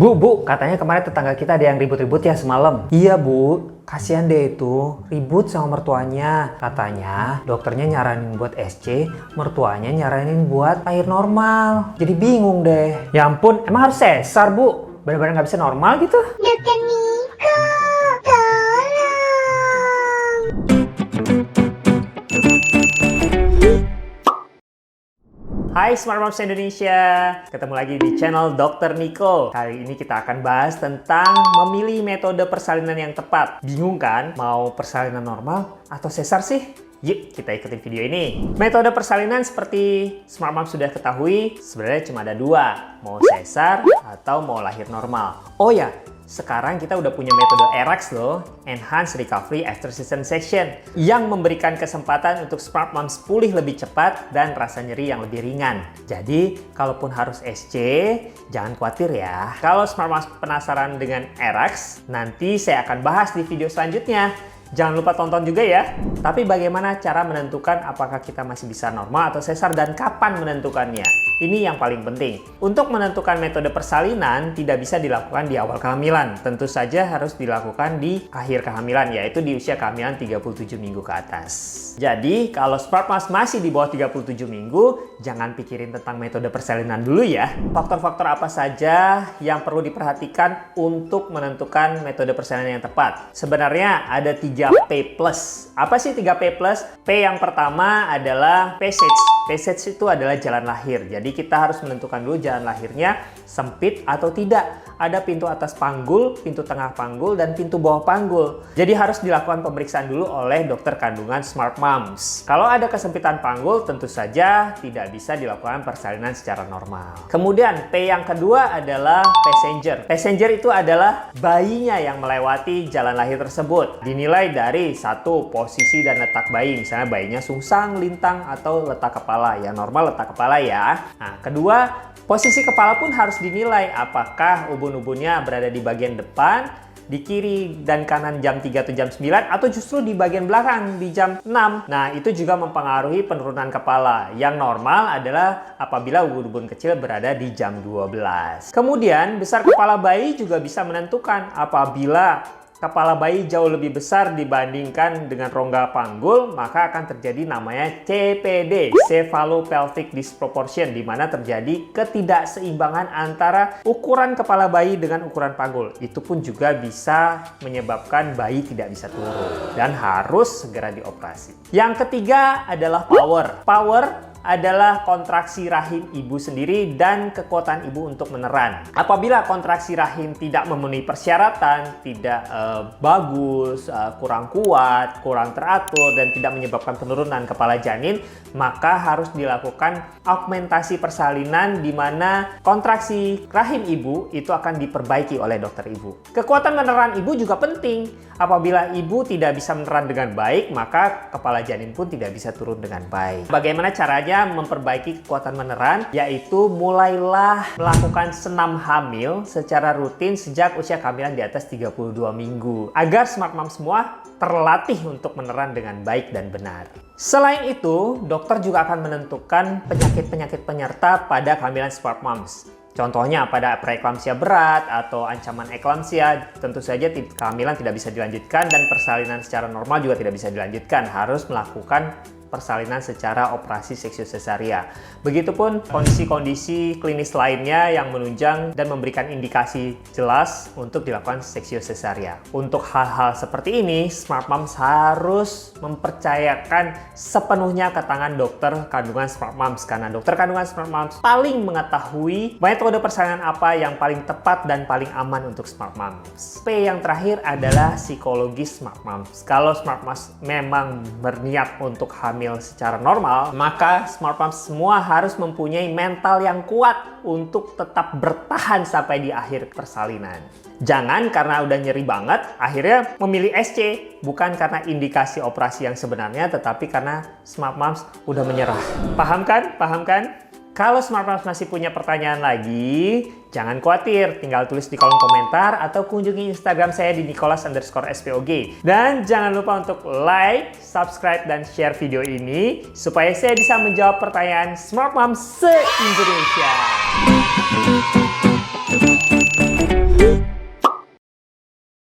Bu, katanya kemarin tetangga kita ada yang ribut-ribut ya semalam. Iya, Bu. Kasihan deh itu, ribut sama mertuanya. Katanya dokternya nyaranin buat SC, mertuanya nyaranin buat lahir normal. Jadi bingung deh. Ya ampun, emang harus sesar, Bu? Bener-bener nggak bisa normal gitu? Dokter Niko, tolong. Hai Smart Moms Indonesia, ketemu lagi di channel Dr. Niko. Kali ini kita akan bahas tentang memilih metode persalinan yang tepat. Bingung kan mau persalinan normal atau sesar sih? Yuk kita ikutin video ini. Metode persalinan seperti Smart Moms sudah ketahui sebenarnya cuma ada dua, mau sesar atau mau lahir normal. Oh ya, sekarang kita udah punya metode ERAX loh, Enhanced Recovery After C-Section, yang memberikan kesempatan untuk Smart Moms pulih lebih cepat dan rasa nyeri yang lebih ringan. Jadi, kalaupun harus SC, jangan khawatir ya. Kalau Smart Moms penasaran dengan ERAX, nanti saya akan bahas di video selanjutnya. Jangan lupa tonton juga ya. Tapi bagaimana cara menentukan apakah kita masih bisa normal atau sesar dan kapan menentukannya? Ini yang paling penting. Untuk menentukan metode persalinan tidak bisa dilakukan di awal kehamilan. Tentu saja harus dilakukan di akhir kehamilan, yaitu di usia kehamilan 37 minggu ke atas. Jadi kalau Smart Moms masih di bawah 37 minggu, jangan pikirin tentang metode persalinan dulu ya. Faktor-faktor apa saja yang perlu diperhatikan untuk menentukan metode persalinan yang tepat? Sebenarnya ada 3P+. Apa sih 3P+? P yang pertama adalah passage. Passage itu adalah jalan lahir. Jadi kita harus menentukan dulu jalan lahirnya sempit atau tidak. Ada pintu atas panggul, pintu tengah panggul, dan pintu bawah panggul. Jadi harus dilakukan pemeriksaan dulu oleh dokter kandungan Smart Moms. Kalau ada kesempitan panggul, tentu saja tidak bisa dilakukan persalinan secara normal. Kemudian P yang kedua adalah passenger. Passenger itu adalah bayinya yang melewati jalan lahir tersebut. Dinilai dari satu, posisi dan letak bayi. Misalnya bayinya sungsang, lintang, atau letak kepala. Ya normal letak kepala ya. Nah, kedua, posisi kepala pun harus dinilai apakah ubun-ubunnya berada di bagian depan, di kiri dan kanan jam 3 atau jam 9, atau justru di bagian belakang di jam 6. Nah, itu juga mempengaruhi penurunan kepala. Yang normal adalah apabila ubun-ubun kecil berada di jam 12. Kemudian, besar kepala bayi juga bisa menentukan apabila kepala bayi jauh lebih besar dibandingkan dengan rongga panggul, maka akan terjadi namanya CPD, Cephalopelvic Disproportion, di mana terjadi ketidakseimbangan antara ukuran kepala bayi dengan ukuran panggul. Itu pun juga bisa menyebabkan bayi tidak bisa turun dan harus segera dioperasi. Yang ketiga adalah power. Power adalah kontraksi rahim ibu sendiri dan kekuatan ibu untuk meneran. Apabila kontraksi rahim tidak memenuhi persyaratan, tidak bagus, kurang kuat, kurang teratur, dan tidak menyebabkan penurunan kepala janin, maka harus dilakukan augmentasi persalinan di mana kontraksi rahim ibu itu akan diperbaiki oleh dokter ibu. Kekuatan meneran ibu juga penting. Apabila ibu tidak bisa meneran dengan baik, maka kepala janin pun tidak bisa turun dengan baik. Bagaimana caranya memperbaiki kekuatan meneran? Yaitu mulailah melakukan senam hamil secara rutin sejak usia kehamilan di atas 32 minggu. Agar Smart Moms semua terlatih untuk meneran dengan baik dan benar. Selain itu, dokter juga akan menentukan penyakit-penyakit penyerta pada kehamilan Smart Moms. Contohnya pada preeklamsia berat atau ancaman eklamsia, tentu saja kehamilan tidak bisa dilanjutkan dan persalinan secara normal juga tidak bisa dilanjutkan. Harus melakukan persalinan secara operasi seksio sesaria. Begitupun kondisi-kondisi klinis lainnya yang menunjang dan memberikan indikasi jelas untuk dilakukan seksio sesaria. Untuk hal-hal seperti ini, Smart Moms harus mempercayakan sepenuhnya ke tangan dokter kandungan Smart Moms, karena dokter kandungan Smart Moms paling mengetahui metode persalinan apa yang paling tepat dan paling aman untuk Smart Moms. P yang terakhir adalah psikologis Smart Moms. Kalau Smart Moms memang berniat untuk hamil secara normal, maka Smart Moms semua harus mempunyai mental yang kuat untuk tetap bertahan sampai di akhir persalinan. Jangan karena udah nyeri banget, akhirnya memilih SC. Bukan karena indikasi operasi yang sebenarnya, tetapi karena Smart Moms udah menyerah. Paham kan? Paham kan? Kalau Smart Moms masih punya pertanyaan lagi, jangan khawatir, tinggal tulis di kolom komentar atau kunjungi Instagram saya di Nicholas_SPOG. Dan jangan lupa untuk like, subscribe, dan share video ini supaya saya bisa menjawab pertanyaan Smart Moms se-Indonesia.